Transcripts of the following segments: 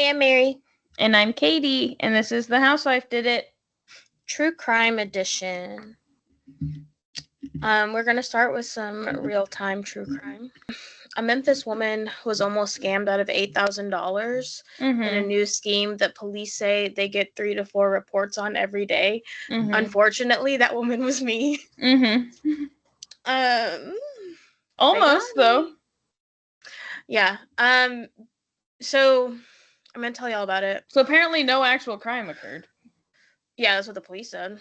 I'm Mary. And I'm Katie, and this is The Housewife Did It. True Crime Edition. We're going to start with some real-time true crime. A Memphis woman was almost scammed out of $8,000 in a new scheme that police say they get 3 to 4 reports on every day. Unfortunately, that woman was me. Almost, though. Yeah. So I'm going to tell y'all about it. So apparently no actual crime occurred. Yeah, that's what the police said.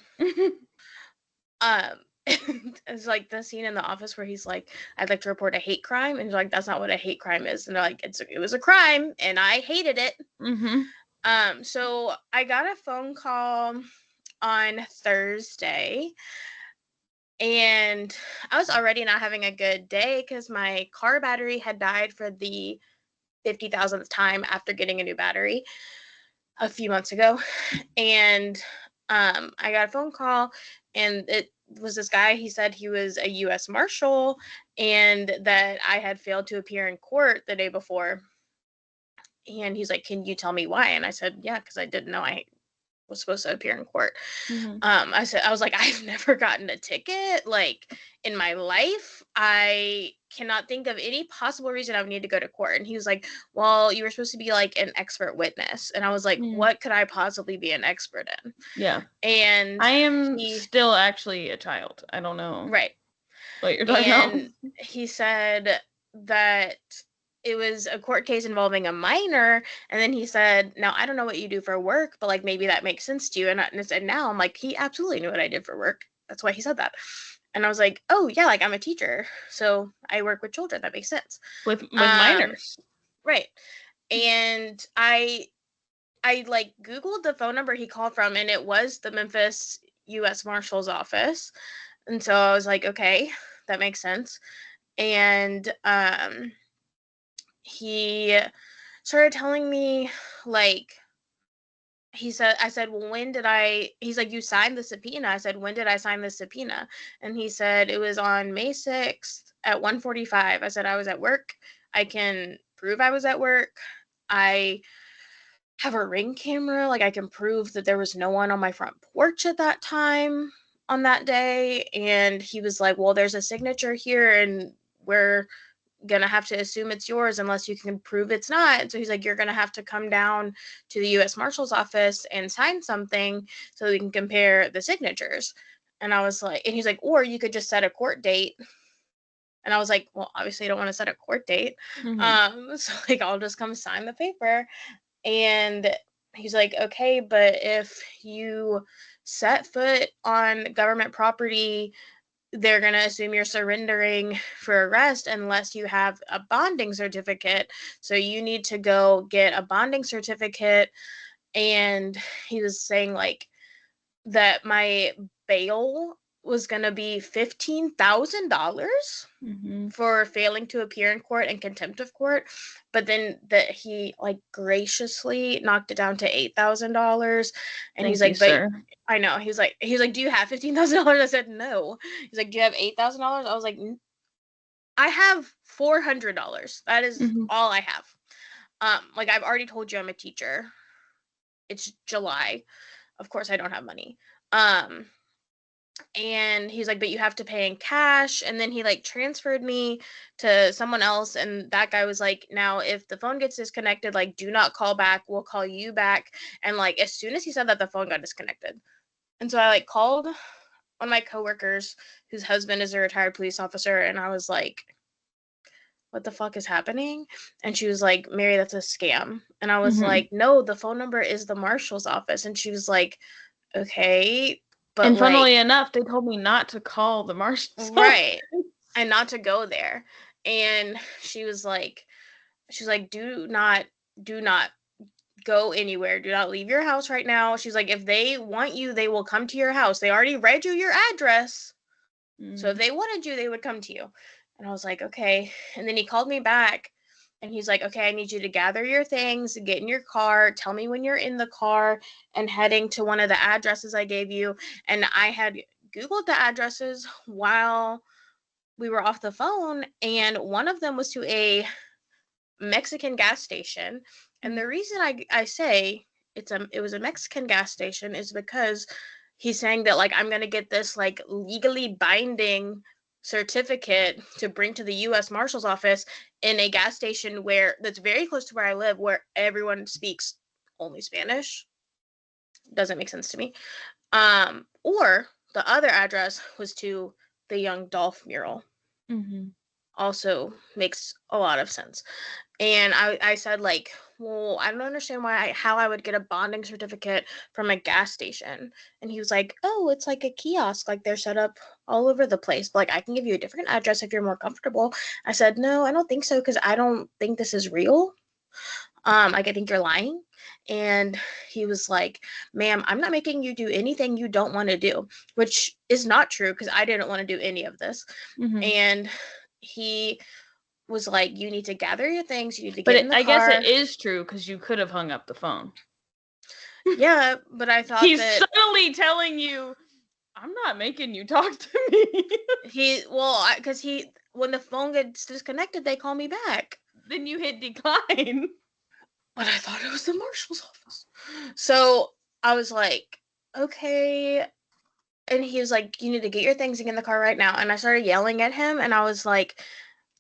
It's like the scene in The Office where he's like, I'd like to report a hate crime, and he's like, that's not what a hate crime is. And they're like, it was a crime and I hated it. So I got a phone call on Thursday, and I was already not having a good day because my car battery had died for the 50,000th time after getting a new battery a few months ago. And I got a phone call, and it was this guy. He said he was a U.S. Marshal and that I had failed to appear in court the day before. And he's like, can you tell me why? And I said, yeah, because I didn't know I was supposed to appear in court. I was like, I've never gotten a ticket like in my life. I cannot think of any possible reason I would need to go to court. And he was like, well, you were supposed to be like an expert witness. And I was like, what could I possibly be an expert in? Yeah. And I am still actually a child. I don't know. Right. What you're talking about. And he said that it was a court case involving a minor, and then he said, now I don't know what you do for work, but like maybe that makes sense to you. And I said, now I'm like, he absolutely knew what I did for work. That's why he said that. And I was like, oh yeah, like I'm a teacher, so I work with children. That makes sense. With minors. Right. And I like Googled the phone number he called from, and it was the Memphis U.S. Marshal's office. And so I was like, okay, that makes sense. And he started telling me, like, I said, well, he's like, you signed the subpoena. I said, when did I sign the subpoena? And he said, it was on May 6th at 1:45. I said, I was at work. I can prove I was at work. I have a Ring camera. Like, I can prove that there was no one on my front porch at that time on that day. And he was like, well, there's a signature here, and we're gonna have to assume it's yours unless you can prove it's not. So he's like, you're gonna have to come down to the U.S. Marshal's office and sign something so we can compare the signatures. And I was like, and he's like, or you could just set a court date. And I was like, well, obviously I don't want to set a court date. So like, I'll just come sign the paper. And he's like, okay, but if you set foot on government property, they're going to assume you're surrendering for arrest unless you have a bonding certificate. So you need to go get a bonding certificate. And he was saying like that my bail was going to be $15,000 for failing to appear in court and contempt of court, but then that he like graciously knocked it down to $8,000. And he's like, but I know, he's like, do you have $15,000? I said no. He's like, do you have $8,000? I was like, I have $400. That is all I have. Like, I've already told you I'm a teacher. It's July. Of course I don't have money. And he's like, but you have to pay in cash. And then he like transferred me to someone else. And that guy was like, now if the phone gets disconnected, like, do not call back. We'll call you back. And like, as soon as he said that, the phone got disconnected. And so I like called one of my coworkers whose husband is a retired police officer. And I was like, what the fuck is happening? And she was like, Mary, that's a scam. And I was like, no, the phone number is the marshal's office. And she was like, okay. But and funnily enough, they told me not to call the marshal's right office. And not to go there. And she was like, do not go anywhere. Do not leave your house right now. She's like, if they want you, they will come to your house. They already read you your address. So if they wanted you, they would come to you. And I was like, okay. And then he called me back. And he's like, okay, I need you to gather your things, get in your car, tell me when you're in the car and heading to one of the addresses I gave you. And I had Googled the addresses while we were off the phone, and one of them was to a Mexican gas station, And the reason I say it was a Mexican gas station is because he's saying that like I'm gonna get this like legally binding certificate to bring to the U.S. Marshal's office in a gas station that's very close to where I live, where everyone speaks only Spanish. Doesn't make sense to me. Or the other address was to the Young Dolph mural. Mm-hmm. Also makes a lot of sense. And I said like, well, I don't understand how I would get a bonding certificate from a gas station. And he was like, oh, it's like a kiosk, like they're set up all over the place, but like I can give you a different address if you're more comfortable. I said, no, I don't think so, because I don't think this is real. Like I think you're lying. And he was like, ma'am, I'm not making you do anything you don't want to do, which is not true, because I didn't want to do any of this. Mm-hmm. And he was like, you need to gather your things, you need to get in the I car. guess it is true, because you could have hung up the phone. Yeah, but I thought he's subtly telling you, I'm not making you talk to me. because when the phone gets disconnected, they call me back. Then you hit decline. But I thought it was the marshal's office. So I was like, okay. And he was like, you need to get your things and get in the car right now. And I started yelling at him, and I was like,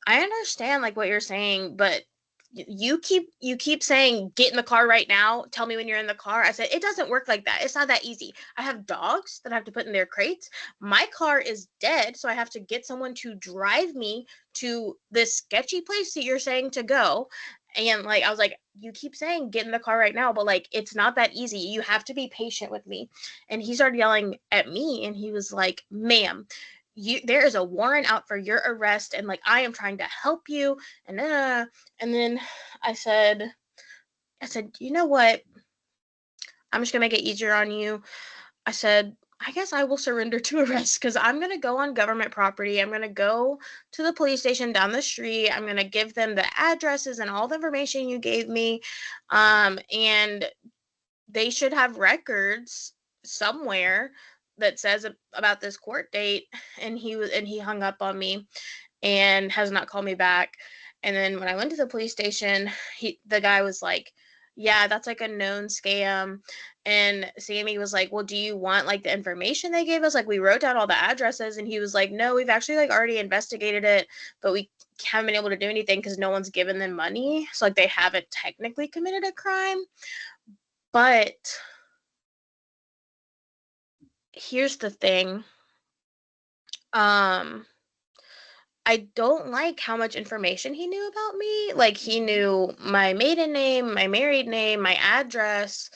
I understand like what you're saying, but you keep saying get in the car right now, tell me when you're in the car. I said it doesn't work like that. It's not that easy. I have dogs that I have to put in their crates. My car is dead, so I have to get someone to drive me to this sketchy place that you're saying to go. And like I was like, you keep saying get in the car right now, but like it's not that easy. You have to be patient with me. And he started yelling at me, and he was like, ma'am, there is a warrant out for your arrest, and like I am trying to help you. And then I said, you know what, I'm just gonna make it easier on you. I said, I guess I will surrender to arrest, because I'm gonna go on government property. I'm gonna go to the police station down the street. I'm gonna give them the addresses and all the information you gave me, and they should have records somewhere that says about this court date. And he hung up on me and has not called me back. And then when I went to the police station, the guy was like, yeah, that's like a known scam. And Sammy was like, well, do you want like the information they gave us? Like we wrote down all the addresses. And he was like, no, we've actually like already investigated it, but we haven't been able to do anything because no one's given them money. So like they haven't technically committed a crime. But here's the thing. I don't like how much information he knew about me. Like he knew my maiden name, my married name, my address,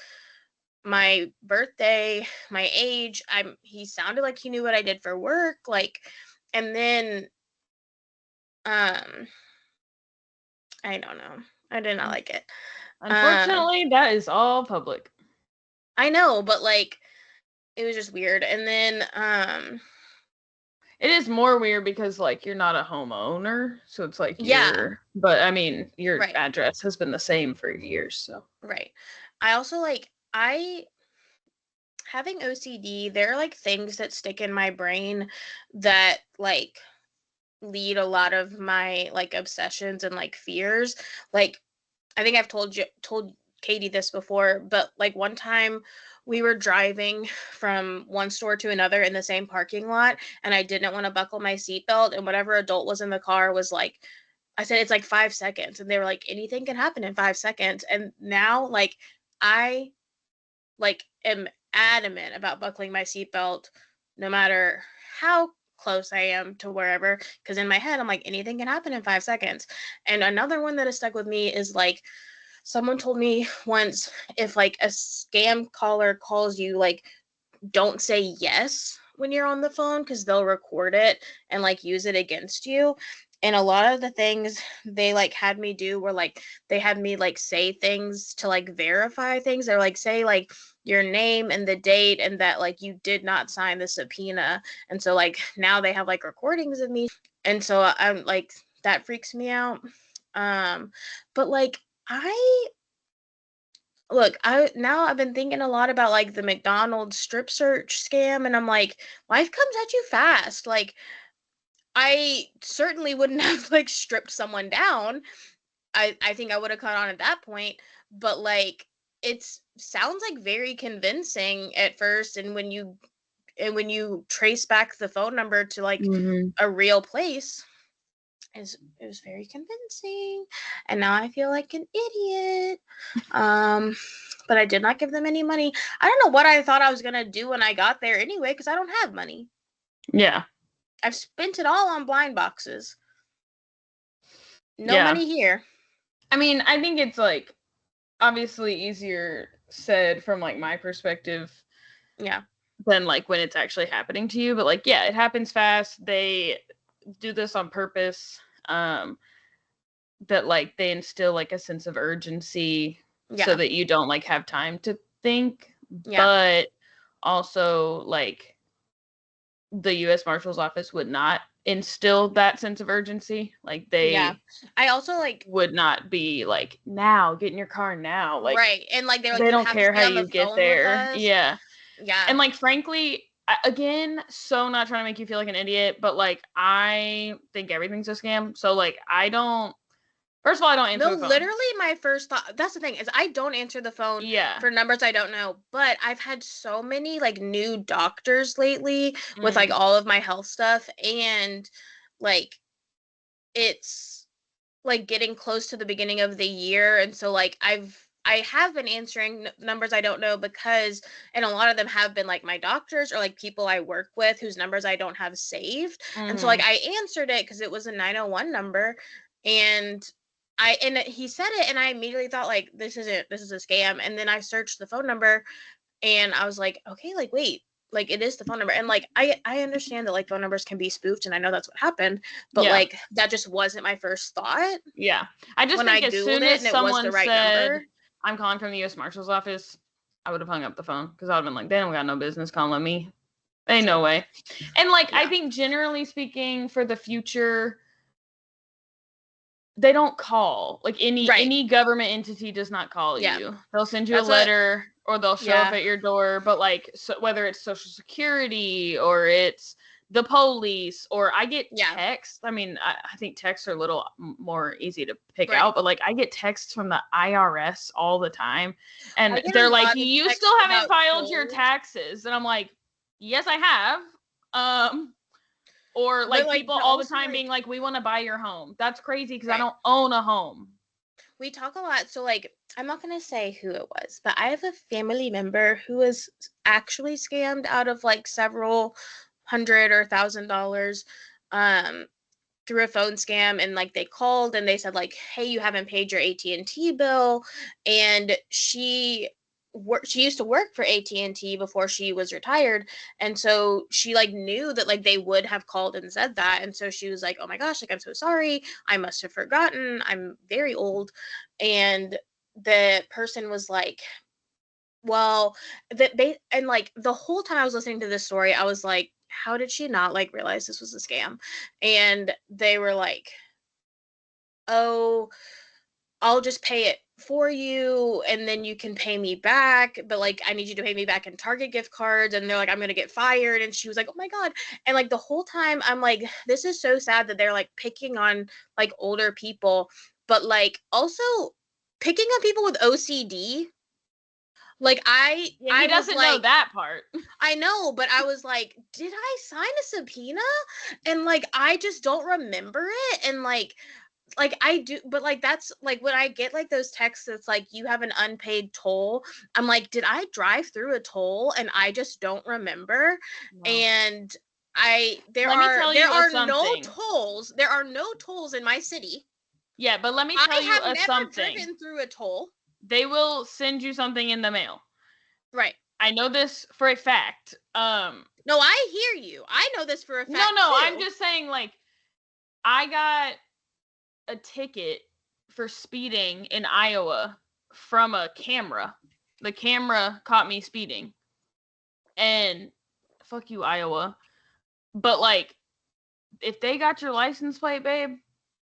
my birthday, my age. He sounded like he knew what I did for work. Like, and then I don't know. I did not like it. Unfortunately, that is all public. I know, but like it was just weird. And then it is more weird because like you're not a homeowner, so it's like but I mean your address has been the same for years, so. Right. I also like having OCD, there are like things that stick in my brain that like lead a lot of my like obsessions and like fears. Like I think I've told Katie this before, but like one time we were driving from one store to another in the same parking lot, and I didn't want to buckle my seatbelt, and whatever adult was in the car was like, I said, it's like 5 seconds. And they were like, anything can happen in 5 seconds. And now like I like am adamant about buckling my seatbelt no matter how close I am to wherever, because in my head I'm like, anything can happen in 5 seconds. And another one that has stuck with me is like, someone told me once, if like a scam caller calls you, like don't say yes when you're on the phone, because they'll record it and like use it against you. And a lot of the things they like had me do were like, they had me like say things to like verify things. They're like, say like your name and the date, and that like you did not sign the subpoena. And so like now they have like recordings of me, and so I'm like, that freaks me out. But like I've been thinking a lot about like the McDonald's strip search scam, and I'm like, life comes at you fast. Like I certainly wouldn't have like stripped someone down. I think I would have caught on at that point, but like it sounds like very convincing at first, and when you trace back the phone number to like a real place, it was very convincing, and now I feel like an idiot. But I did not give them any money. I don't know what I thought I was gonna do when I got there anyway, because I don't have money. Yeah. I've spent it all on blind boxes. No money here. I mean, I think it's like obviously easier said from like my perspective. Yeah. Than like when it's actually happening to you. But like, yeah, it happens fast. They do this on purpose. That like they instill like a sense of urgency so that you don't like have time to think. Yeah. But also like the U.S. Marshal's Office would not instill that sense of urgency. Like they I also like would not be like, now get in your car now. Like right. And like they're like, they don't care how you get there. Yeah. Yeah. And like frankly, again, so not trying to make you feel like an idiot, but like I think everything's a scam. So like I don't. First of all, I don't answer the phone. Literally my first thought, that's the thing, is I don't answer the phone for numbers I don't know, but I've had so many like new doctors lately with like all of my health stuff, and like it's like getting close to the beginning of the year, and so like I have been answering numbers I don't know because, and a lot of them have been like my doctors or like people I work with whose numbers I don't have saved. And so like I answered it because it was a 901 number, and he said it, and I immediately thought like, this is a scam. And then I searched the phone number, and I was like, okay, like wait, like it is the phone number. And like I understand that like phone numbers can be spoofed, and I know that's what happened, but like that just wasn't my first thought. Yeah, I just think as soon as someone said, I'm calling from the U.S. Marshal's Office, I would have hung up the phone because I would have been like, they don't got no business calling me. Ain't no way. And like I think generally speaking, for the future, they don't call. Like any government entity does not call you. They'll send you a letter or they'll show up at your door. But like whether it's Social Security or it's the police, or I get texts. I mean, I think texts are a little more easy to pick out, but like I get texts from the IRS all the time, and they're like, "You still haven't filed your taxes," and I'm like, "Yes, I have." Or like people all the time being like, "We want to buy your home." That's crazy because I don't own a home. We talk a lot, so like I'm not gonna say who it was, but I have a family member who was actually scammed out of like several $100 or $1,000 through a phone scam. And like they called and they said like, hey, you haven't paid your AT&T bill. And she used to work for AT&T before she was retired, and so she like knew that like they would have called and said that, and so she was like, oh my gosh, like I'm so sorry, I must have forgotten, I'm very old. And the person was like, well, and like the whole time I was listening to this story, I was like, how did she not like realize this was a scam? And they were like, oh, I'll just pay it for you and then you can pay me back, but like I need you to pay me back in Target gift cards. And they're like, I'm gonna get fired. And she was like, oh my god. And like the whole time I'm like, this is so sad that they're like picking on like older people, but like also picking on people with OCD. Like he doesn't know that part. I know, but I was like, did I sign a subpoena? And like I just don't remember it. And like I do, but like that's like when I get like those texts that's like, you have an unpaid toll, I'm like, did I drive through a toll and I just don't remember? No. And there are no tolls in my city. Yeah, but let me tell you something. I have never driven through a toll. They will send you something in the mail. Right. I know this for a fact. No, I hear you. I know this for a fact. No, too. I'm just saying, like, I got a ticket for speeding in Iowa from a camera. The camera caught me speeding. And fuck you, Iowa. But like, if they got your license plate, babe,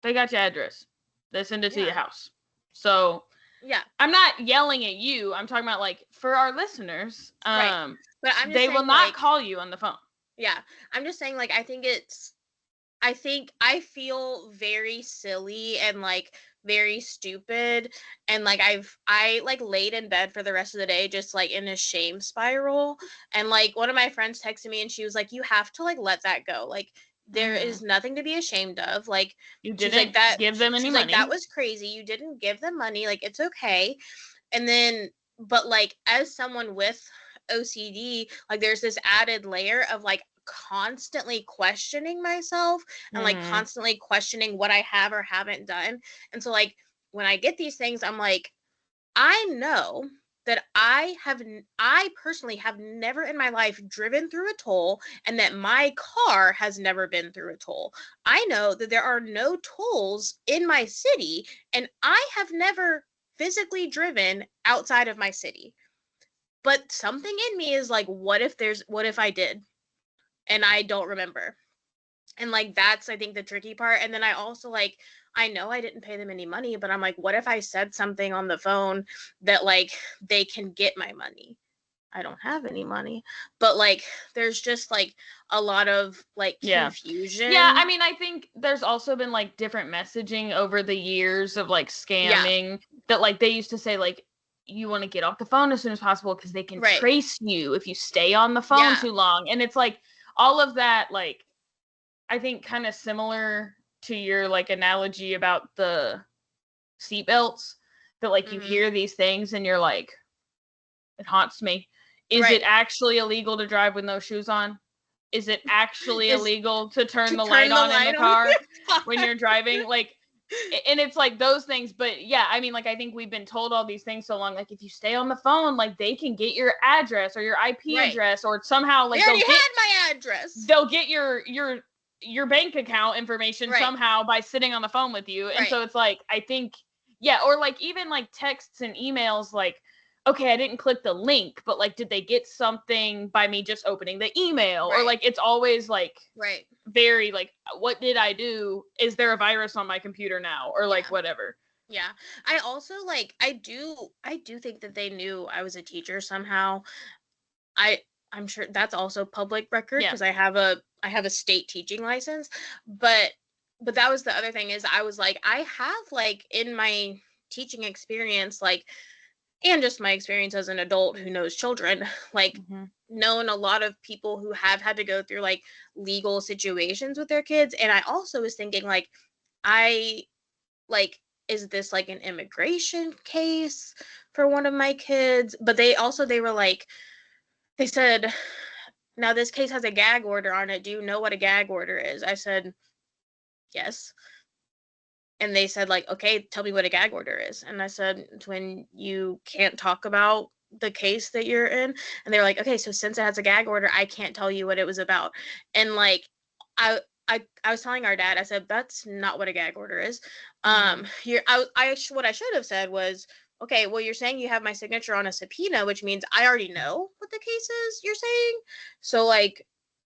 they got your address. They send it to your house. So yeah, I'm not yelling at you. I'm talking about like for our listeners. Right. But I'm just they saying, will not call you on the phone. Yeah, I'm just saying, like, I think I feel very silly and like very stupid, and like I like laid in bed for the rest of the day just like in a shame spiral, and like one of my friends texted me and she was like, you have to like let that go, like there is nothing to be ashamed of, like you didn't give them any money, like that was crazy, you didn't give them money, like it's okay. And then but like as someone with OCD, like there's this added layer of like constantly questioning myself and like constantly questioning what I have or haven't done. And so like when I get these things, I'm like, I know that I personally have never in my life driven through a toll, and that my car has never been through a toll. I know that there are no tolls in my city, and I have never physically driven outside of my city. But something in me is like, what if I did and I don't remember? And like that's I think the tricky part. And then I also like, I know I didn't pay them any money, but I'm like, what if I said something on the phone that like they can get my money? I don't have any money. But like there's just like a lot of like confusion. Yeah, I mean, I think there's also been like different messaging over the years of like scamming that like they used to say like you want to get off the phone as soon as possible because they can trace you if you stay on the phone too long. And it's like all of that, like I think kind of similar to your like analogy about the seatbelts, that like you hear these things and you're like, it haunts me. Is it actually illegal to drive with no shoes on? Is it actually illegal to turn the light on in the car when you're driving? Like, and it's like those things. But yeah, I mean, like, I think we've been told all these things so long. Like, if you stay on the phone, like, they can get your address or your IP address, or somehow, like, they already had my address. They'll get your bank account information somehow by sitting on the phone with you. And so it's like, I think, yeah, or like even like texts and emails, like, okay, I didn't click the link, but like, did they get something by me just opening the email? Or like, it's always like, very like, what did I do? Is there a virus on my computer now? Or like, whatever. Yeah. I also like, I do think that they knew I was a teacher somehow. I'm sure that's also public record because I have a state teaching license, but that was the other thing is I was like, I have like in my teaching experience, like, and just my experience as an adult who knows children, like known a lot of people who have had to go through like legal situations with their kids. And I also was thinking like, is this like an immigration case for one of my kids? But they were like, they said, now this case has a gag order on it. Do you know what a gag order is? I said, yes. And they said like, okay, tell me what a gag order is. And I said, it's when you can't talk about the case that you're in. And they're like, okay, so since it has a gag order, I can't tell you what it was about. And like, I was telling our dad, I said, that's not what a gag order is. What I should have said was, okay, well, you're saying you have my signature on a subpoena, which means I already know what the case is you're saying. So like,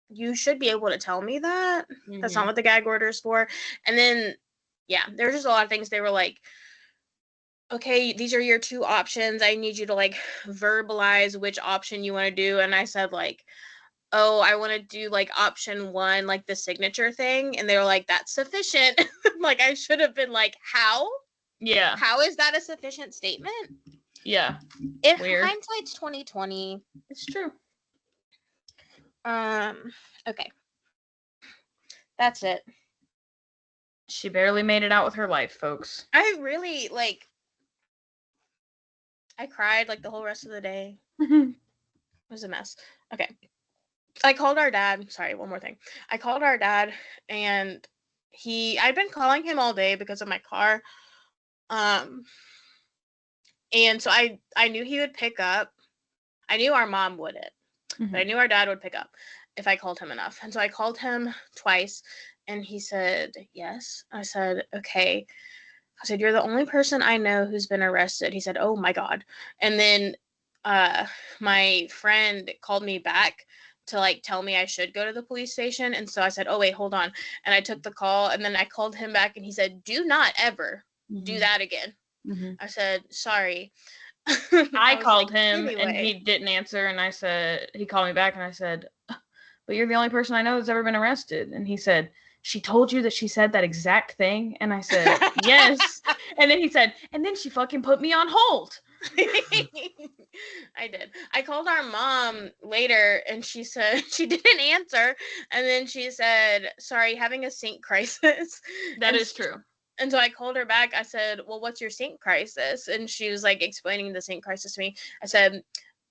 you should be able to tell me that. That's not what the gag order is for. And then, yeah, there were just a lot of things. They were like, okay, these are your two options. I need you to like verbalize which option you want to do. And I said like, oh, I want to do like option 1, like the signature thing. And they were like, that's sufficient. Like I should have been like, how? Yeah. How is that a sufficient statement? Yeah. If hindsight's 2020. It's true. Okay. That's it. She barely made it out with her life, folks. I really like, I cried like the whole rest of the day. It was a mess. Okay. I called our dad. Sorry, one more thing. I called our dad and I'd been calling him all day because of my car. And so I knew he would pick up. I knew our mom wouldn't, but I knew our dad would pick up if I called him enough. And so I called him twice and he said, yes. I said, okay. I said, you're the only person I know who's been arrested. He said, oh my God. And then my friend called me back to like tell me I should go to the police station. And so I said, oh wait, hold on. And I took the call and then I called him back and he said, do not ever do that again. I said, sorry. I called him and he didn't answer. And I said, he called me back and I said, but you're the only person I know that's ever been arrested. And he said, she told you that she said that exact thing? And I said, yes. And then he said, and then she fucking put me on hold. I did. I called our mom later and she said she didn't answer. And then she said, sorry, having a sink crisis. That is true. And so I called her back. I said, well, what's your sink crisis? And she was like explaining the sink crisis to me. I said,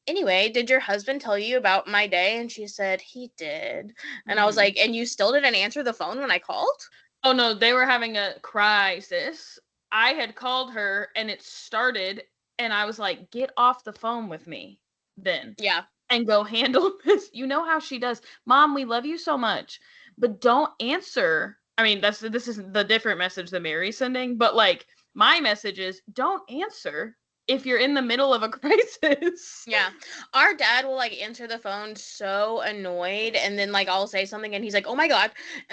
anyway, did your husband tell you about my day? And she said, he did. And I was like, and you still didn't answer the phone when I called? Oh, no, they were having a crisis. I had called her and it started and I was like, get off the phone with me then. Yeah. And go handle this. You know how she does. Mom, we love you so much, but don't answer. I mean, this is the different message that Mary's sending, but like my message is don't answer if you're in the middle of a crisis. Yeah. Our dad will like answer the phone so annoyed and then like I'll say something and he's like, oh my God.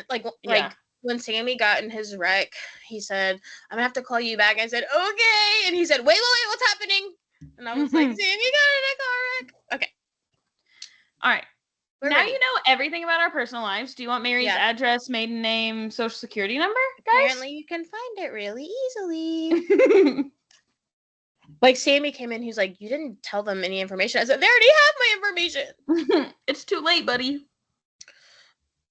Like when Sammy got in his wreck, he said, I'm gonna have to call you back. I said, okay. And he said, wait, what's happening? And I was like, Sammy got in a car wreck. Okay. All right. We're now ready. You know everything about our personal lives. Do you want Mary's address, maiden name, social security number, guys? Apparently you can find it really easily. Like Sammy came in, he's like, you didn't tell them any information. I said, they already have my information. It's too late, buddy.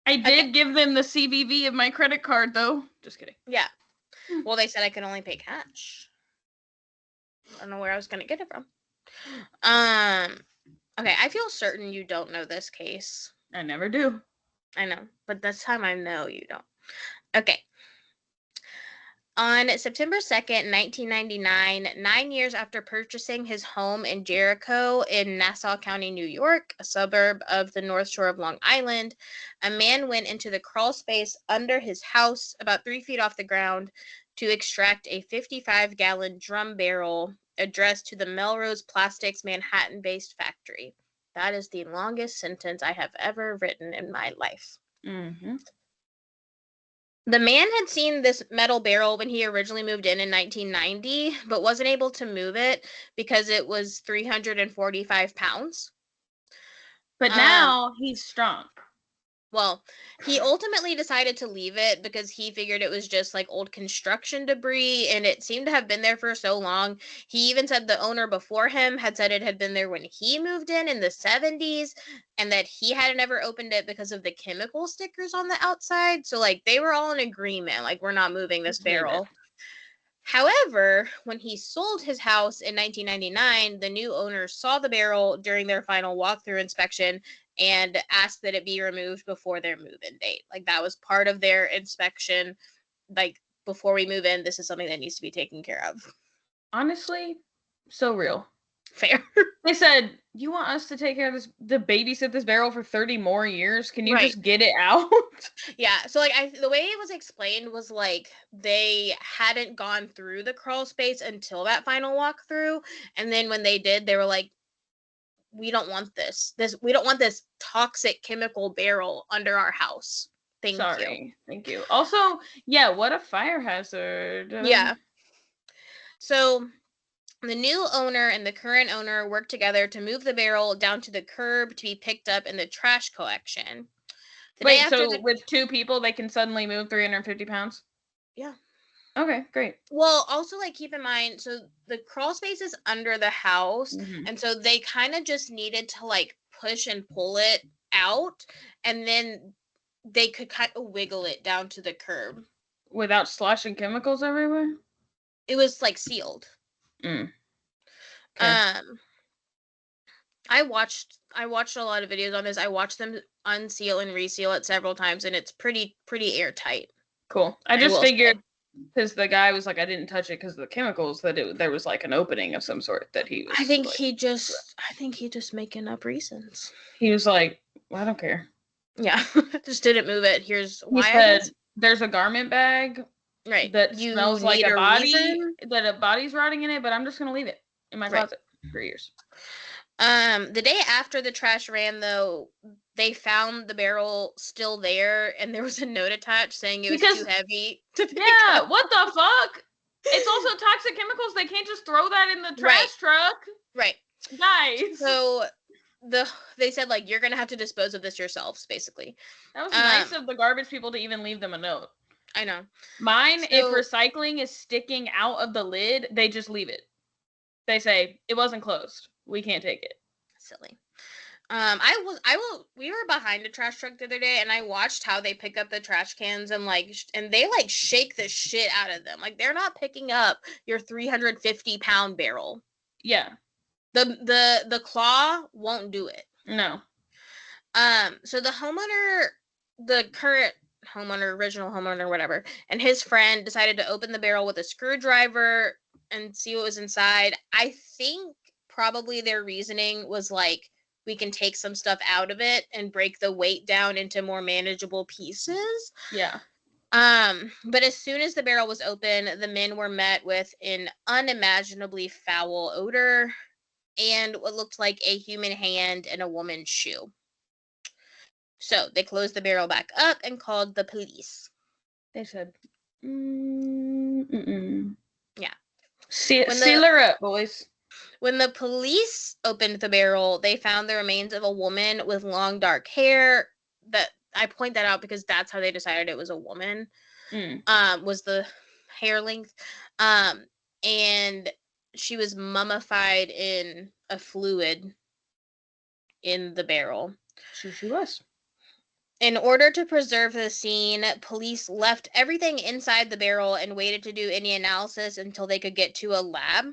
I did give them the CVV of my credit card, though. Just kidding. Yeah. Well, they said I could only pay cash. I don't know where I was going to get it from. Okay, I feel certain you don't know this case. I never do. I know, but this time I know you don't. Okay. On September 2nd, 1999, 9 years after purchasing his home in Jericho in Nassau County, New York, a suburb of the North Shore of Long Island, a man went into the crawl space under his house about 3 feet off the ground to extract a 55-gallon drum barrel addressed to the Melrose Plastics Manhattan-based factory. That is the longest sentence I have ever written in my life. Mm-hmm. The man had seen this metal barrel when he originally moved in 1990, but wasn't able to move it because it was 345 pounds. But now he's strong. Well, he ultimately decided to leave it because he figured it was just like old construction debris and it seemed to have been there for so long. He even said the owner before him had said it had been there when he moved in the 70s and that he hadn't ever opened it because of the chemical stickers on the outside. So like they were all in agreement, like we're not moving this barrel. However, when he sold his house in 1999, the new owners saw the barrel during their final walkthrough inspection and asked that it be removed before their move-in date. Like that was part of their inspection. Like before we move in, this is something that needs to be taken care of. Honestly, so real. Fair. They said, you want us to take care of this, to babysit this barrel for 30 more years? Can you just get it out? Yeah. So like the way it was explained was like they hadn't gone through the crawl space until that final walkthrough. And then when they did, they were like, we don't want this. We don't want this toxic chemical barrel under our house. Thank you. Also, yeah, what a fire hazard. Yeah. So the new owner and the current owner worked together to move the barrel down to the curb to be picked up in the trash collection. With two people, they can suddenly move 350 pounds? Yeah. Okay, great. Well, also, like, keep in mind, so the crawl space is under the house, and so they kind of just needed to, like, push and pull it out, and then they could kind of wiggle it down to the curb. Without sloshing chemicals everywhere? It was, like, sealed. Okay. I watched a lot of videos on this. I watched them unseal and reseal it several times, and it's pretty airtight. Cool. I just figured... Because the guy was like, I didn't touch it because of the chemicals, that there was like an opening of some sort that he was. I think he just making up reasons. He was like, well, I don't care. Yeah, just didn't move it. Here's why. He said, there's a garment bag, right, that smells like a body, that a body's rotting in it, but I'm just gonna leave it in my closet for years. The day after the trash ran, though, they found the barrel still there, and there was a note attached saying it was too heavy to pick up. What the fuck? It's also toxic chemicals. They can't just throw that in the trash truck. Right. Guys. So they said, like, you're gonna have to dispose of this yourselves, basically. That was nice of the garbage people to even leave them a note. I know. Mine, if recycling is sticking out of the lid, they just leave it. They say, it wasn't closed. We can't take it. Silly. We were behind a trash truck the other day, and I watched how they pick up the trash cans, and they like shake the shit out of them. Like, they're not picking up your 350-pound barrel. Yeah. The claw won't do it. No. So the homeowner, the current homeowner, original homeowner, whatever, and his friend decided to open the barrel with a screwdriver and see what was inside. I think probably their reasoning was like, we can take some stuff out of it and break the weight down into more manageable pieces. Yeah. But as soon as the barrel was open, the men were met with an unimaginably foul odor and what looked like a human hand and a woman's shoe. So they closed the barrel back up and called the police. They said, Yeah. Seal her up, boys. When the police opened the barrel, they found the remains of a woman with long dark hair. That I point that out because that's how they decided it was a woman. Was the hair length. And she was mummified in a fluid in the barrel. She was. In order to preserve the scene, police left everything inside the barrel and waited to do any analysis until they could get to a lab.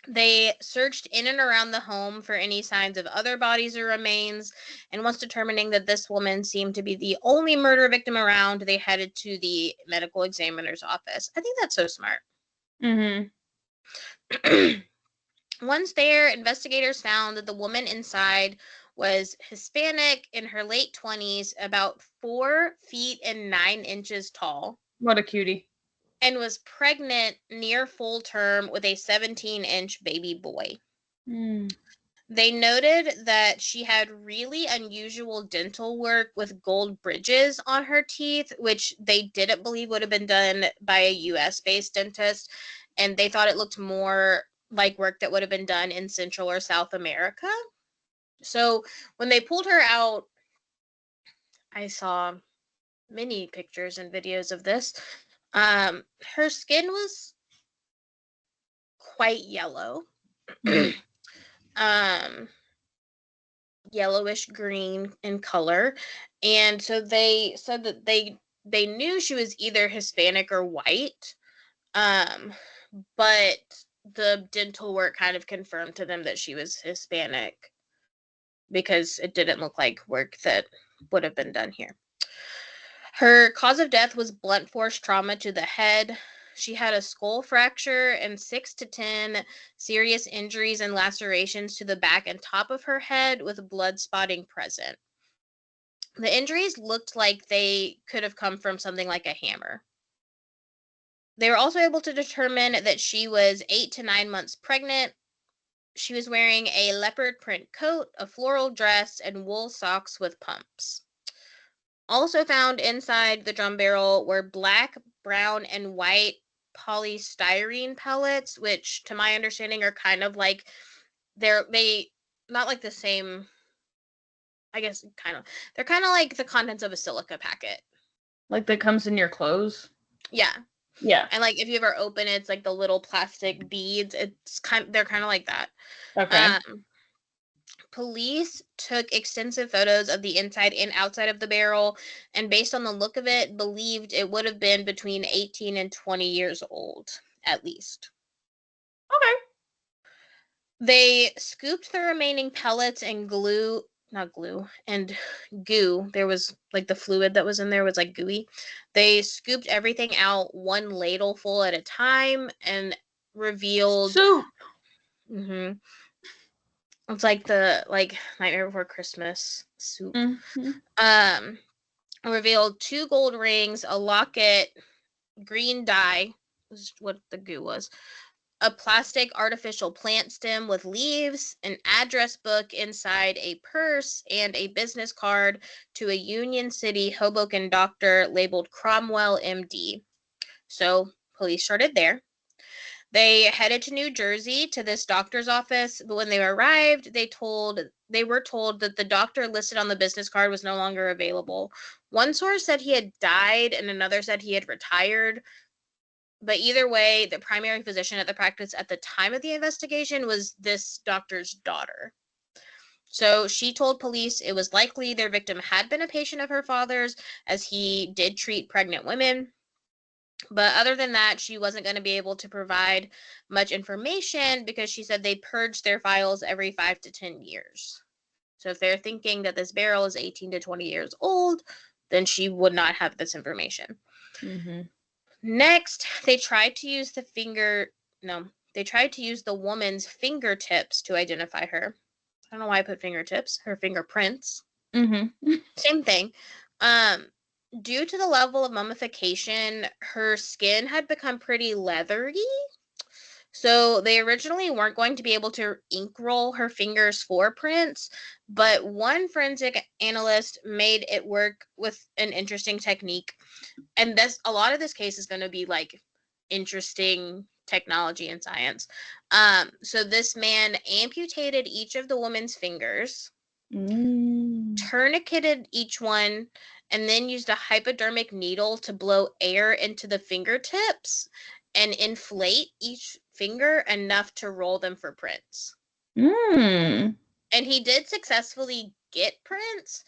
They searched in and around the home for any signs of other bodies or remains, and once determining that this woman seemed to be the only murder victim around, they headed to the medical examiner's office. I think that's so smart. Once there, investigators found that the woman inside was Hispanic, in her late 20s, about 4 feet and 9 inches tall. What a cutie. And was pregnant near full term with a 17-inch baby boy. They noted that she had really unusual dental work with gold bridges on her teeth, which they didn't believe would have been done by a US-based dentist, and they thought it looked more like work that would have been done in Central or South America. So when they pulled her out, I saw many pictures and videos of this. Her skin was quite yellow. Yellowish green in color. And so they said that they knew she was either Hispanic or white. But the dental work kind of confirmed to them that she was Hispanic because it didn't look like work that would have been done here. Her cause of death was blunt force trauma to the head. She had a skull fracture and 6 to 10 serious injuries and lacerations to the back and top of her head with blood spotting present. The injuries looked like they could have come from something like a hammer. They were also able to determine that she was 8 to 9 months pregnant. She was wearing a leopard print coat, a floral dress, and wool socks with pumps. Also found inside the drum barrel were black, brown, and white polystyrene pellets, which to my understanding are kind of like they not like the same, I guess they're kind of like the contents of a silica packet. Like that comes in your clothes? Yeah. Yeah. And like if you ever open it, it's like the little plastic beads. They're kind of like that. Okay. Police took extensive photos of the inside and outside of the barrel, and based on the look of it, believed it would have been between 18 and 20 years old, at least. Okay. They scooped the remaining pellets and goo. There was like the fluid that was in there was like gooey. They scooped everything out one ladleful at a time and revealed soup. It's like the Nightmare Before Christmas soup. Revealed 2 gold rings, a locket, green dye, this is what the goo was, a plastic artificial plant stem with leaves, an address book inside a purse, and a business card to a Union City Hoboken doctor labeled Cromwell, MD. So police started there. They headed to New Jersey to this doctor's office, but when they arrived, they were told that the doctor listed on the business card was no longer available. One source said he had died and another said he had retired. But either way, the primary physician at the practice at the time of the investigation was this doctor's daughter. So she told police it was likely their victim had been a patient of her father's, as he did treat pregnant women. But other than that, she wasn't going to be able to provide much information because she said they purged their files every 5 to 10 years. So if they're thinking that this barrel is 18 to 20 years old, then she would not have this information. Mm-hmm. Next, they tried to use the woman's fingertips to identify her. I don't know why I put fingertips. Her fingerprints. Mm-hmm. Same thing. Due to the level of mummification, her skin had become pretty leathery. So they originally weren't going to be able to ink roll her fingers for prints, but one forensic analyst made it work with an interesting technique. And a lot of this case is going to be like interesting technology and science. So this man amputated each of the woman's fingers, tourniqueted each one, and then used a hypodermic needle to blow air into the fingertips and inflate each finger enough to roll them for prints. And he did successfully get prints,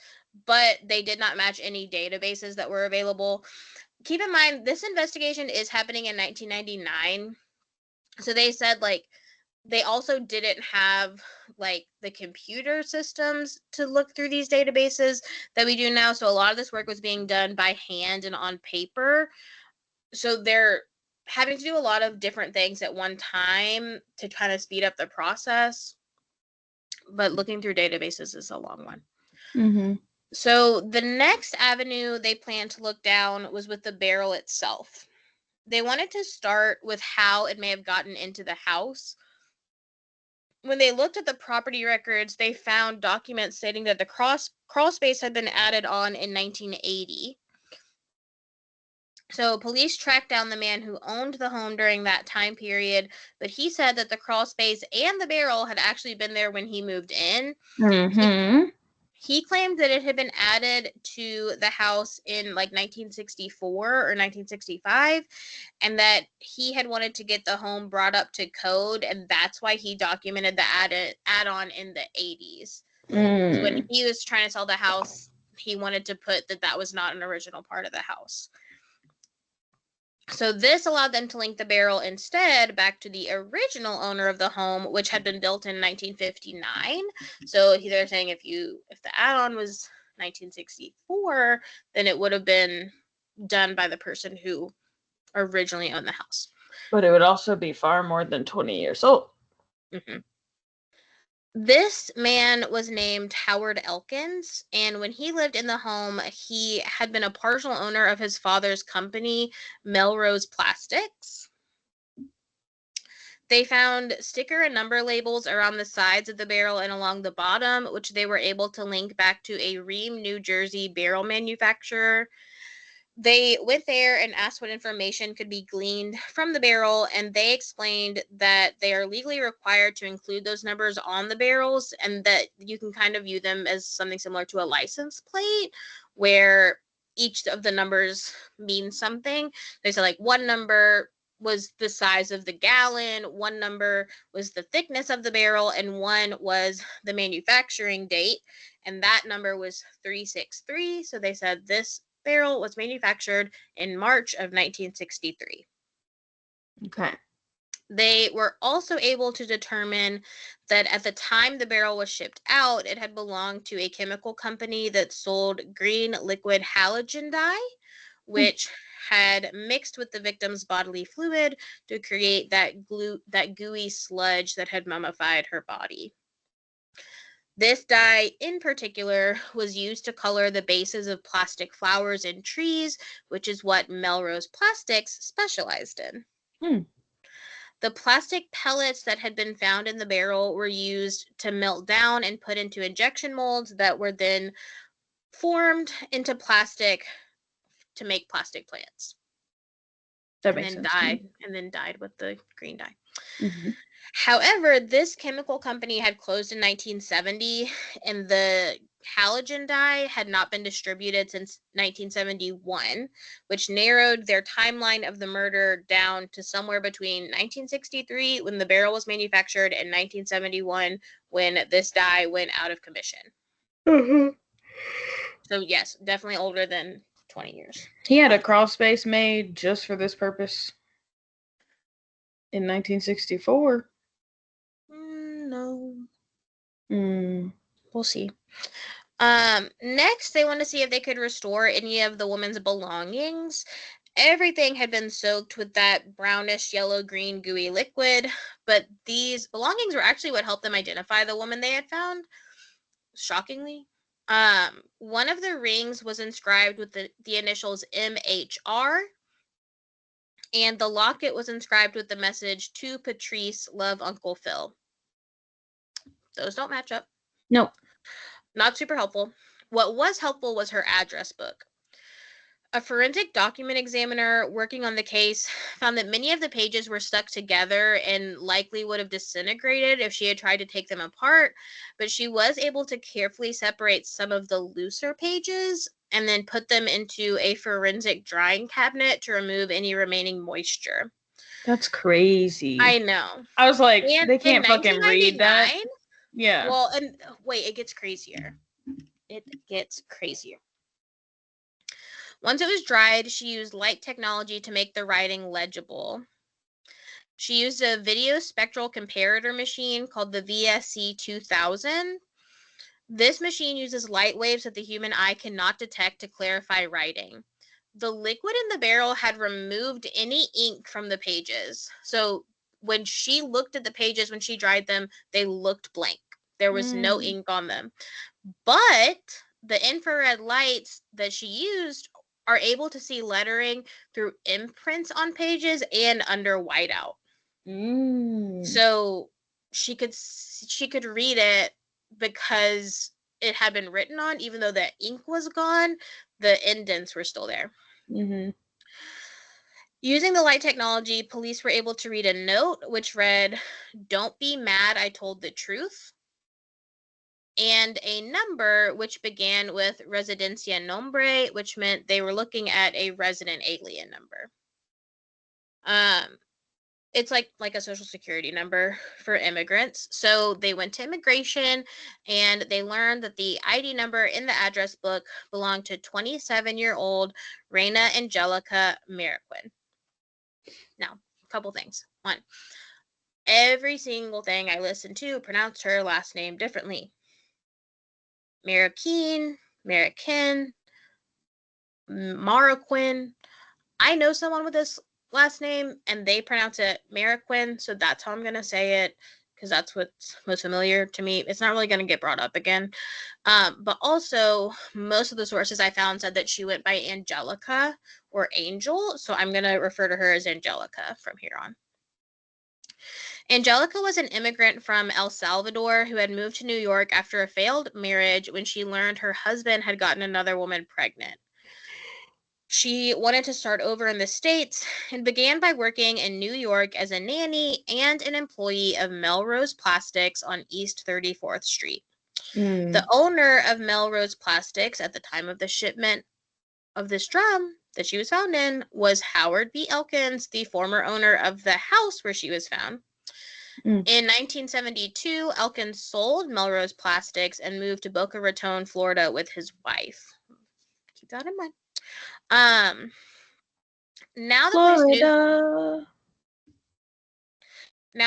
but they did not match any databases that were available. Keep in mind, this investigation is happening in 1999. So they said, like, they also didn't have, like, the computer systems to look through these databases that we do now. So a lot of this work was being done by hand and on paper. So they're having to do a lot of different things at one time to kind of speed up the process. But looking through databases is a long one. Mm-hmm. So the next avenue they planned to look down was with the barrel itself. They wanted to start with how it may have gotten into the house. When they looked at the property records, they found documents stating that the crawl space had been added on in 1980. So police tracked down the man who owned the home during that time period, but he said that the crawl space and the barrel had actually been there when he moved in. Mm-hmm. He claimed that it had been added to the house in like 1964 or 1965, and that he had wanted to get the home brought up to code, and that's why he documented the add-on in the 80s. So when he was trying to sell the house, he wanted to put that was not an original part of the house. So this allowed them to link the barrel instead back to the original owner of the home, which had been built in 1959. So they're saying if the add-on was 1964, then it would have been done by the person who originally owned the house. But it would also be far more than 20 years old. Mm-hmm. This man was named Howard Elkins, and when he lived in the home, he had been a partial owner of his father's company, Melrose Plastics. They found sticker and number labels around the sides of the barrel and along the bottom, which they were able to link back to a Ream, New Jersey barrel manufacturer. They went there and asked what information could be gleaned from the barrel, and they explained that they are legally required to include those numbers on the barrels, and that you can kind of view them as something similar to a license plate, where each of the numbers means something. They said, like, one number was the size of the gallon, one number was the thickness of the barrel, and one was the manufacturing date, and that number was 363. So they said this barrel was manufactured in March of 1963. Okay. They were also able to determine that at the time the barrel was shipped out, it had belonged to a chemical company that sold green liquid halogen dye, which had mixed with the victim's bodily fluid to create that gooey sludge that had mummified her body. This dye, in particular, was used to color the bases of plastic flowers and trees, which is what Melrose Plastics specialized in. The plastic pellets that had been found in the barrel were used to melt down and put into injection molds that were then formed into plastic to make plastic plants. That makes sense. And then died with the green dye. Mm-hmm. However, this chemical company had closed in 1970, and the halogen dye had not been distributed since 1971, which narrowed their timeline of the murder down to somewhere between 1963, when the barrel was manufactured, and 1971, when this dye went out of commission. Mm-hmm. So yes, definitely older than 20 years. He had a crawl space made just for this purpose in 1964. No. We'll see. Next, they want to see if they could restore any of the woman's belongings. Everything had been soaked with that brownish, yellow, green, gooey liquid, but these belongings were actually what helped them identify the woman they had found, shockingly. One of the rings was inscribed with the initials MHR, and the locket was inscribed with the message, "To Patrice, love Uncle Phil." Those don't match up. Nope. Not super helpful. What was helpful was her address book. A forensic document examiner working on the case found that many of the pages were stuck together and likely would have disintegrated if she had tried to take them apart, but she was able to carefully separate some of the looser pages and then put them into a forensic drying cabinet to remove any remaining moisture. That's crazy. I know. I was like, they can't fucking read that. Yeah. Well, and wait, it gets crazier. Once it was dried, she used light technology to make the writing legible. She used a video spectral comparator machine called the VSC 2000. This machine uses light waves that the human eye cannot detect to clarify writing. The liquid in the barrel had removed any ink from the pages. So when she looked at the pages, when she dried them, they looked blank. There was no ink on them. But the infrared lights that she used are able to see lettering through imprints on pages and under whiteout. So she could read it because it had been written on, even though the ink was gone, the indents were still there. Mm-hmm. Using the light technology, police were able to read a note which read, "Don't be mad, I told the truth," and a number which began with residencia nombre, which meant they were looking at a resident alien number. It's like a social security number for immigrants. So they went to immigration and they learned that the ID number in the address book belonged to 27-year-old Reina Angelica Marroquin. Now, a couple things. One, every single thing I listened to pronounced her last name differently. Marroquin, Marroquin. I know someone with this last name and they pronounce it Marroquin, so that's how I'm going to say it because that's what's most familiar to me. It's not really going to get brought up again. But also, most of the sources I found said that she went by Angelica or Angel, so I'm going to refer to her as Angelica from here on. Angelica was an immigrant from El Salvador who had moved to New York after a failed marriage when she learned her husband had gotten another woman pregnant. She wanted to start over in the States and began by working in New York as a nanny and an employee of Melrose Plastics on East 34th Street. The owner of Melrose Plastics at the time of the shipment of this drum that she was found in was Howard B. Elkins, the former owner of the house where she was found. In 1972, Elkins sold Melrose Plastics and moved to Boca Raton, Florida with his wife. Keep that in mind. Now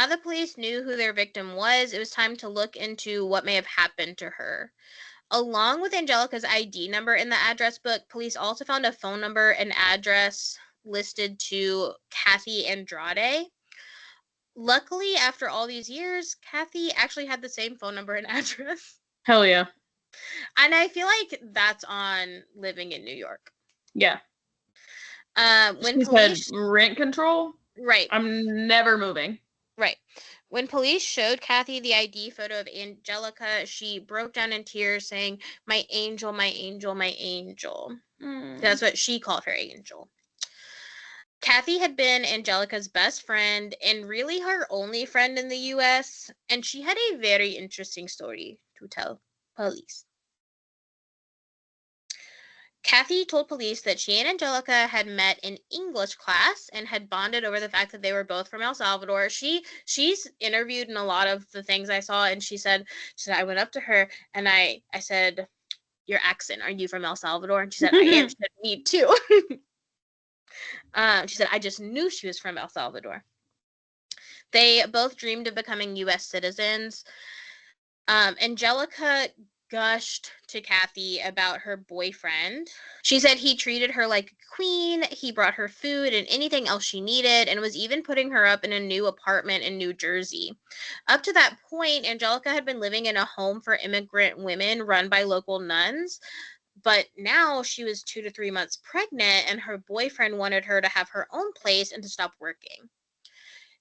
the police knew who their victim was. It was time to look into what may have happened to her. Along with Angelica's ID number in the address book, police also found a phone number and address listed to Kathy Andrade. Luckily, after all these years, Kathy actually had the same phone number and address. Hell yeah. And I feel like that's on living in New York. Yeah. When police said rent control, right, I'm never moving. Right. When police showed Kathy the ID photo of Angelica, she broke down in tears saying, "My angel, my angel, my angel." That's what she called her angel. Kathy had been Angelica's best friend and really her only friend in the U.S., and she had a very interesting story to tell police. Kathy told police that she and Angelica had met in English class and had bonded over the fact that they were both from El Salvador. She's interviewed in a lot of the things I saw, and she said I went up to her and I said, "Your accent, are you from El Salvador?" And she said, "I am." She said, "Me too." She said, "I just knew she was from El Salvador." They both dreamed of becoming U.S. citizens. Angelica gushed to Kathy about her boyfriend. She said he treated her like a queen, he brought her food and anything else she needed, and was even putting her up in a new apartment in New Jersey. Up to that point, Angelica had been living in a home for immigrant women run by local nuns, but now she was 2 to 3 months pregnant, and her boyfriend wanted her to have her own place and to stop working.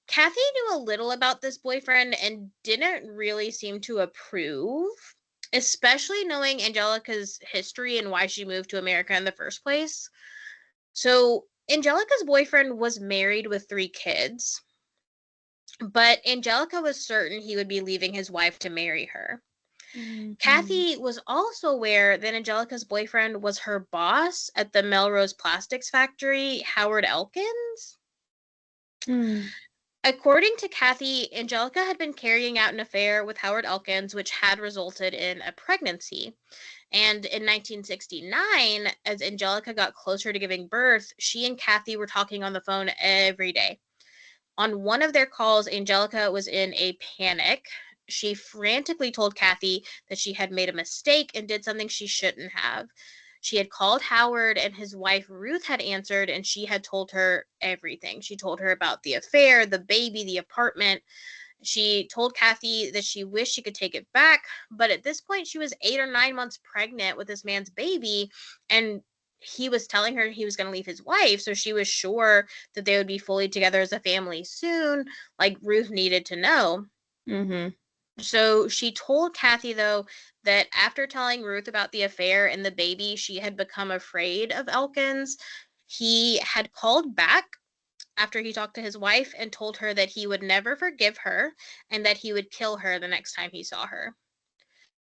Kathy knew a little about this boyfriend and didn't really seem to approve, especially knowing Angelica's history and why she moved to America in the first place. So, Angelica's boyfriend was married with 3 kids, but Angelica was certain he would be leaving his wife to marry her. Mm-hmm. Kathy was also aware that Angelica's boyfriend was her boss at the Melrose Plastics factory, Howard Elkins. According to Kathy, Angelica had been carrying out an affair with Howard Elkins, which had resulted in a pregnancy. And in 1969, as Angelica got closer to giving birth, she and Kathy were talking on the phone every day. On one of their calls, Angelica was in a panic. She frantically told Kathy that she had made a mistake and did something she shouldn't have. She had called Howard, and his wife Ruth had answered, and she had told her everything. She told her about the affair, the baby, the apartment. She told Kathy that she wished she could take it back, but at this point she was 8 or 9 months pregnant with this man's baby, and he was telling her he was going to leave his wife, so she was sure that they would be fully together as a family soon, like Ruth needed to know. Mm-hmm. So she told Kathy, though, that after telling Ruth about the affair and the baby, she had become afraid of Elkins. He had called back after he talked to his wife and told her that he would never forgive her and that he would kill her the next time he saw her.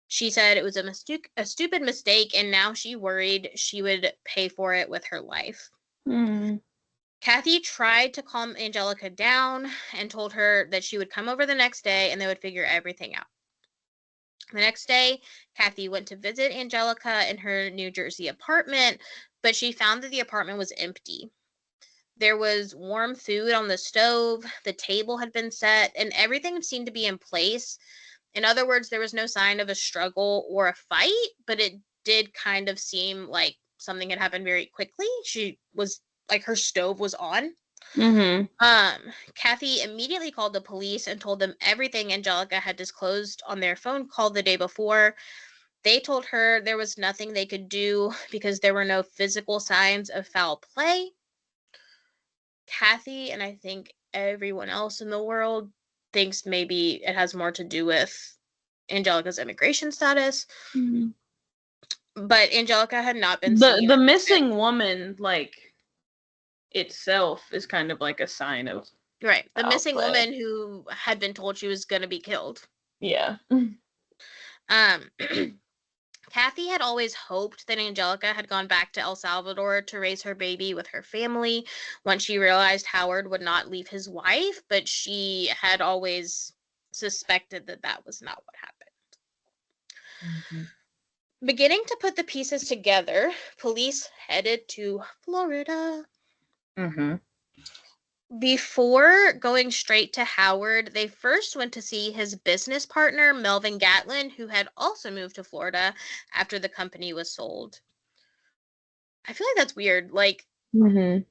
She said it was a stupid mistake, and now she worried she would pay for it with her life. Mm. Kathy tried to calm Angelica down and told her that she would come over the next day and they would figure everything out. The next day, Kathy went to visit Angelica in her New Jersey apartment, but she found that the apartment was empty. There was warm food on the stove, the table had been set, and everything seemed to be in place. In other words, there was no sign of a struggle or a fight, but it did kind of seem like something had happened very quickly. She was like, her stove was on. Mm-hmm. Kathy immediately called the police and told them everything Angelica had disclosed on their phone call the day before. They told her there was nothing they could do because there were no physical signs of foul play. Kathy, and I think everyone else in the world, thinks maybe it has more to do with Angelica's immigration status. Mm-hmm. But Angelica had not been seen. The missing woman, like, itself is kind of like a sign of right. The missing woman who had been told she was going to be killed. Yeah. Kathy had always hoped that Angelica had gone back to El Salvador to raise her baby with her family once she realized Howard would not leave his wife, but she had always suspected that that was not what happened. Mm-hmm. Beginning to put the pieces together, police headed to Florida. Mm-hmm. Before going straight to Howard, they first went to see his business partner, Melvin Gatlin, who had also moved to Florida after the company was sold. I feel like that's weird, like, mm-hmm.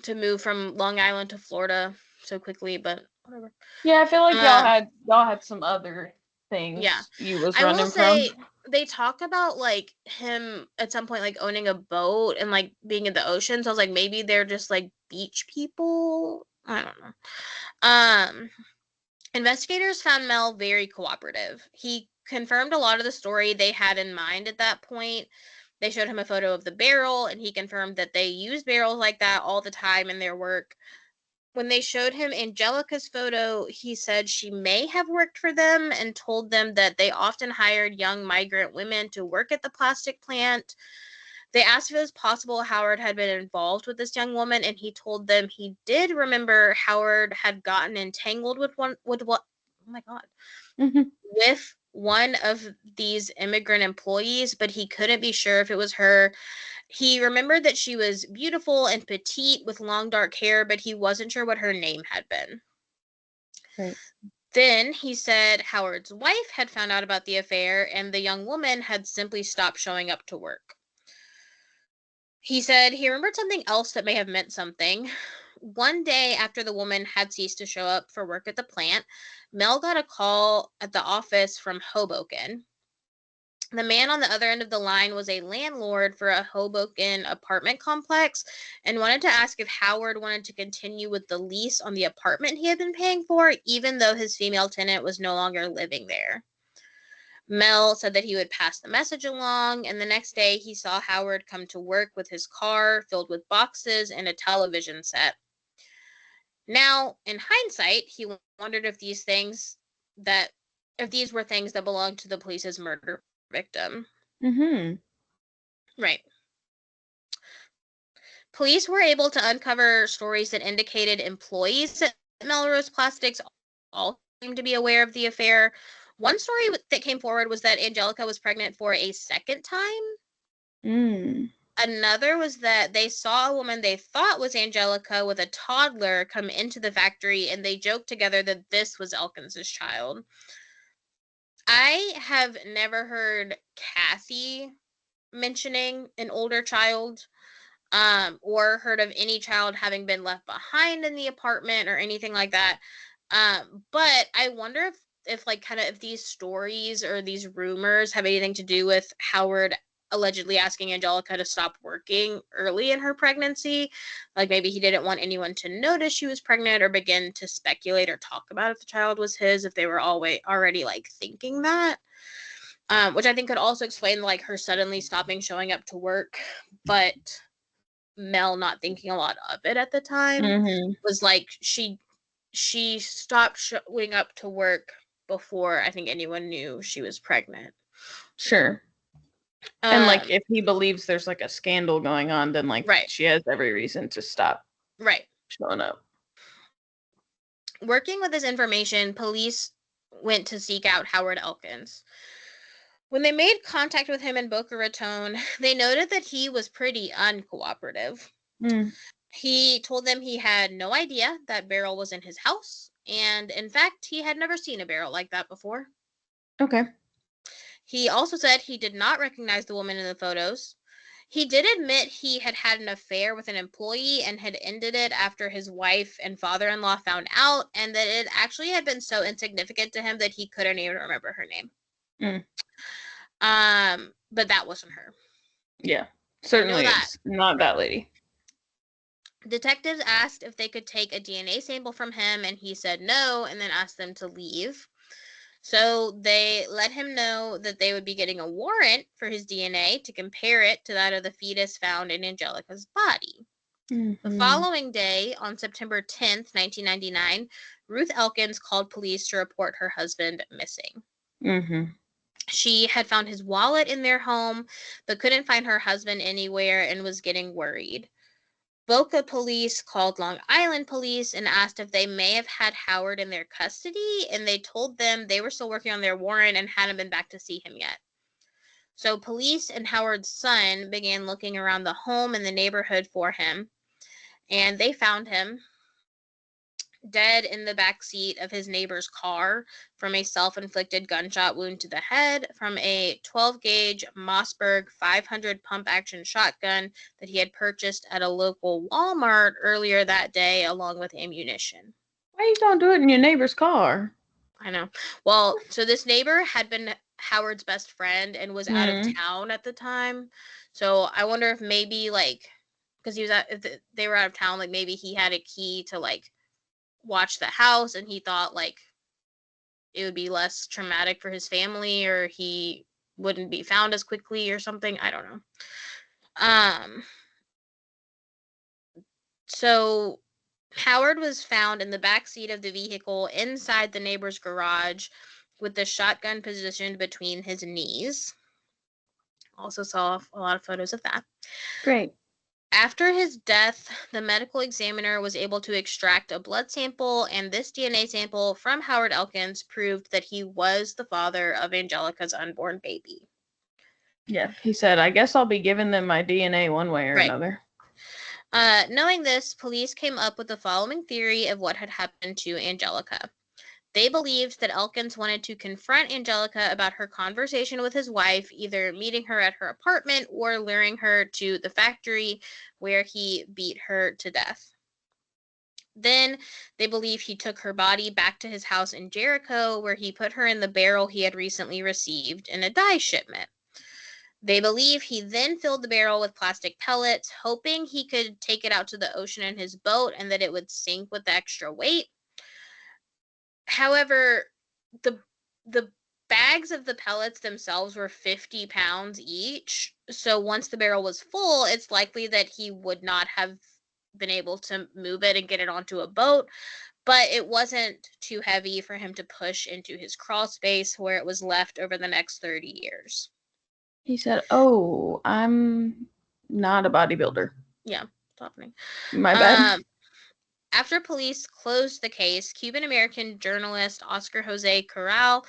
to move from Long Island to Florida so quickly, but whatever. Yeah, I feel like y'all had some other things. Yeah, you was running from. I will say they talk about like him at some point like owning a boat and like being in the ocean. So I was like, maybe they're just like beach people. I don't know. Investigators found Mel very cooperative. He confirmed a lot of the story they had in mind at that point. They showed him a photo of the barrel, and he confirmed that they use barrels like that all the time in their work. When they showed him Angelica's photo, he said she may have worked for them and told them that they often hired young migrant women to work at the plastic plant. They asked if it was possible Howard had been involved with this young woman, and he told them he did remember Howard had gotten entangled with with one of these immigrant employees, but he couldn't be sure if it was her. He remembered that she was beautiful and petite with long dark hair, but he wasn't sure what her name had been. Right. Then he said Howard's wife had found out about the affair, and the young woman had simply stopped showing up to work. He said he remembered something else that may have meant something. One day after the woman had ceased to show up for work at the plant, Mel got a call at the office from Hoboken. The man on the other end of the line was a landlord for a Hoboken apartment complex and wanted to ask if Howard wanted to continue with the lease on the apartment he had been paying for, even though his female tenant was no longer living there. Mel said that he would pass the message along, and the next day he saw Howard come to work with his car filled with boxes and a television set. Now, in hindsight, he wondered if these were things that belonged to the police's murder victim. Mm-hmm. Right. Police were able to uncover stories that indicated employees at Melrose Plastics all seemed to be aware of the affair. One story that came forward was that Angelica was pregnant for a second time. Another was that they saw a woman they thought was Angelica with a toddler come into the factory, and they joked together that this was Elkins' child. I have never heard Kathy mentioning an older child, or heard of any child having been left behind in the apartment or anything like that. But I wonder if these stories or these rumors have anything to do with Howard allegedly asking Angelica to stop working early in her pregnancy. Like maybe he didn't want anyone to notice she was pregnant or begin to speculate or talk about if the child was his, if they were already like thinking that. Which I think could also explain like her suddenly stopping showing up to work, but Mel not thinking a lot of it at the time. Was like she stopped showing up to work before I think anyone knew she was pregnant. Sure. And like if he believes there's like a scandal going on, then like she has every reason to stop showing up. Working with this information, police went to seek out Howard Elkins. When they made contact with him in Boca Raton, they noted that he was pretty uncooperative. He told them he had no idea that barrel was in his house, and in fact, he had never seen a barrel like that before. Okay. He also said he did not recognize the woman in the photos. He did admit he had had an affair with an employee and had ended it after his wife and father-in-law found out, and that it actually had been so insignificant to him that he couldn't even remember her name. But that wasn't her. Yeah, certainly it's not that lady. Detectives asked if they could take a DNA sample from him, and he said no, and then asked them to leave. So they let him know that they would be getting a warrant for his DNA to compare it to that of the fetus found in Angelica's body. The following day, on September 10th, 1999, Ruth Elkins called police to report her husband missing. She had found his wallet in their home, but couldn't find her husband anywhere and was getting worried. Boca police called Long Island police and asked if they may have had Howard in their custody, and they told them they were still working on their warrant and hadn't been back to see him yet. So police and Howard's son began looking around the home and the neighborhood for him, and they found him dead in the back seat of his neighbor's car from a self-inflicted gunshot wound to the head from a 12-gauge Mossberg 500 pump-action shotgun that he had purchased at a local Walmart earlier that day, along with ammunition. Why you don't do it in your neighbor's car? I know. Well, so this neighbor had been Howard's best friend and was out of town at the time. So I wonder if maybe, like, because if they were out of town, like, maybe he had a key to, like, watch the house, and he thought like it would be less traumatic for his family, or he wouldn't be found as quickly or something. I don't know. So Howard was found in the back seat of the vehicle inside the neighbor's garage with the shotgun positioned between his knees. Also saw a lot of photos of that. Great. After his death, the medical examiner was able to extract a blood sample, and this DNA sample from Howard Elkins proved that he was the father of Angelica's unborn baby. Yeah, he said, I guess I'll be giving them my DNA one way or another. Knowing this, police came up with the following theory of what had happened to Angelica. They believed that Elkins wanted to confront Angelica about her conversation with his wife, either meeting her at her apartment or luring her to the factory where he beat her to death. Then they believe he took her body back to his house in Jericho, where he put her in the barrel he had recently received in a dye shipment. They believe he then filled the barrel with plastic pellets, hoping he could take it out to the ocean in his boat and that it would sink with the extra weight. However, the bags of the pellets themselves were 50 pounds each. So once the barrel was full, it's likely that he would not have been able to move it and get it onto a boat. But it wasn't too heavy for him to push into his crawl space, where it was left over the next 30 years. He said, oh, I'm not a bodybuilder. Yeah, it's happening. My bad. After police closed the case, Cuban-American journalist Oscar Jose Corral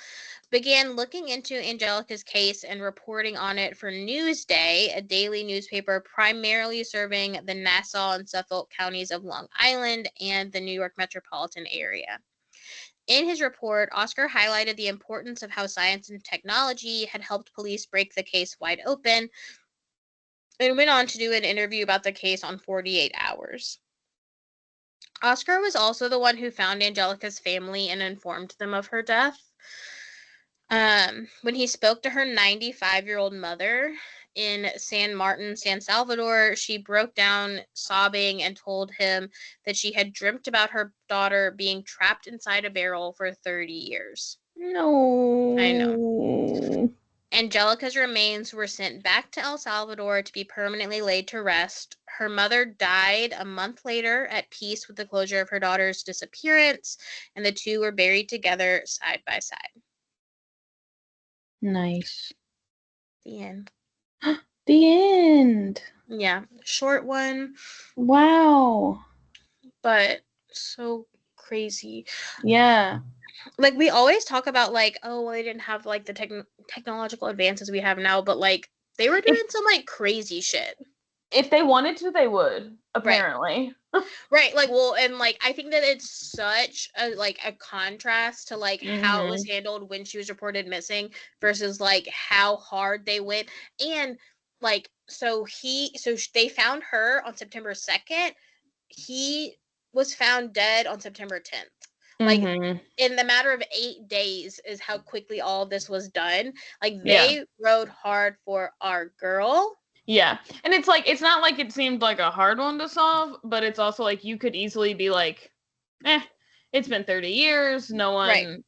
began looking into Angelica's case and reporting on it for Newsday, a daily newspaper primarily serving the Nassau and Suffolk counties of Long Island and the New York metropolitan area. In his report, Oscar highlighted the importance of how science and technology had helped police break the case wide open, and went on to do an interview about the case on 48 Hours. Oscar was also the one who found Angelica's family and informed them of her death. When he spoke to her 95-year-old mother in San Martin, San Salvador, she broke down sobbing and told him that she had dreamt about her daughter being trapped inside a barrel for 30 years. No. I know. Angelica's remains were sent back to El Salvador to be permanently laid to rest. Her mother died a month later at peace with the closure of her daughter's disappearance, and the two were buried together side by side. Nice. The end. The end. Yeah, short one. Wow. But so crazy. Yeah. Like, we always talk about, like, oh, well, they didn't have, like, the technological advances we have now, but, like, they were doing some, like, crazy shit. If they wanted to, they would, apparently. Right. Like, well, and, like, I think that it's such a, like, a contrast to, like, how it was handled when she was reported missing versus, like, how hard they went. And, like, so they found her on September 2nd. He was found dead on September 10th. Like, in the matter of 8 days is how quickly all of this was done. Like, they rode hard for our girl. Yeah. And it's like, it's not like it seemed like a hard one to solve, but it's also like you could easily be like, it's been 30 years. No one,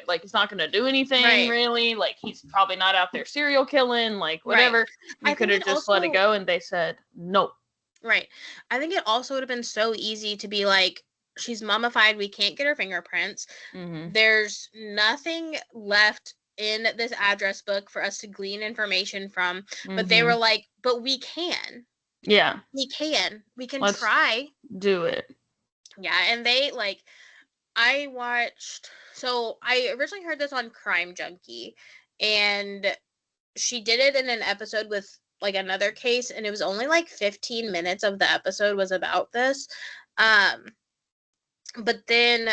like, it's not going to do anything really. Like, he's probably not out there serial killing, like, whatever. You could have just let it go, and they said, no. Right. I think it also would have been so easy to be like, she's mummified. We can't get her fingerprints. There's nothing left in this address book for us to glean information from. But they were like, but we can. Yeah. We can. We can try. Do it. Yeah. And they, like, I originally heard this on Crime Junkie, and she did it in an episode with, like, another case, and it was only like 15 minutes of the episode was about this. But then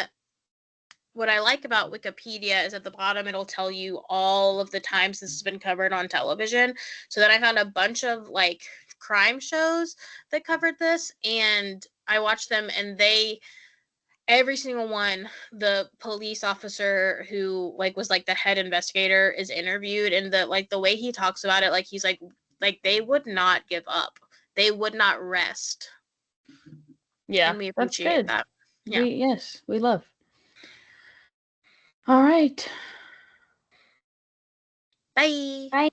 what I like about Wikipedia is at the bottom it'll tell you all of the times this has been covered on television. So then I found a bunch of, like, crime shows that covered this, and I watched them, and every single one, the police officer who, like, was, like, the head investigator is interviewed, and the way he talks about it, like, he's like they would not give up. They would not rest. Yeah, and we appreciate that. Yeah. We love. All right. Bye. Bye.